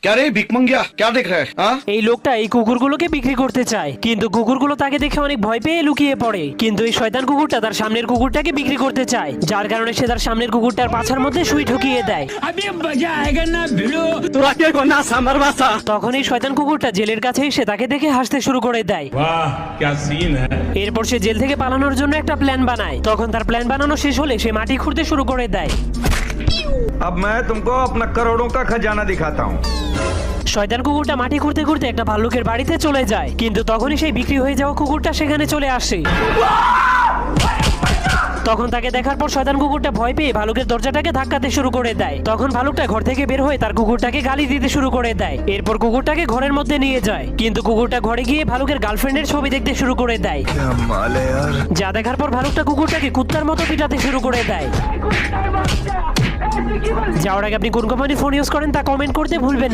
क्या रे भिक मंगिया क्या देख रहा है हाँ? এই লোকটা এই কুকুরগুলোকে বিক্রি করতে চায়, কিন্তু কুকুরগুলো তাকে দেখে অনেক ভয় পেয়ে লুকিয়ে পড়ে। কিন্তু এই শয়তান কুকুরটা তার সামনের কুকুরটাকে বিক্রি করতে চায়, যার কারণে সে তার সামনের কুকুরটার পাছার মধ্যে সুই ঢুকিয়ে দেয়। তোরা কে কন্যা সামার বাসা তখন এই শয়তান কুকুরটা জেলের কাছে এসে তাকে দেখে হাসতে শুরু করে দেয়। वाह क्या सीन है। এরপর সে জেল থেকে পালানোর জন্য একটা প্ল্যান বানায়। তখন তার প্ল্যান বানানো শেষ হলে সে মাটি খুঁড়তে শুরু করে দেয়। अब मैं तुमको अपना करोड़ों का खजाना दिखाता हूँ। শয়তান কুকুরটা মাটি খুঁড়তে খুঁড়তে একটা ভাল্লুকের বাড়িতে চলে যায়, কিন্তু তখনই সেই বিক্রি হয়ে যাওয়া কুকুরটা সেখানে চলে আসে। তখন তাকে দেখার পর শয়তান কুকুরটা ভয় পেয়ে ভালুকের দরজাটাকে ধাক্কাতে শুরু করে দেয়। তখন ভালুকটা ঘর থেকে বের হয়ে তার কুকুরটাকে গালি দিতে শুরু করে দেয়। এরপর কুকুরটাকে ঘরের মধ্যে নিয়ে যায়, কিন্তু কুকুরটা ঘরে গিয়ে ভালুকের গার্লফ্রেন্ডের ছবি দেখতে শুরু করে দেয়। যা দেখার পর ভালুকটা কুকুরটাকে কুত্তার মতো পিটাতে শুরু করে দেয়। যাওয়ার আগে আপনি কোন কোম্পানির ফোন ইউজ করেন তা কমেন্ট করতে ভুলবেন না।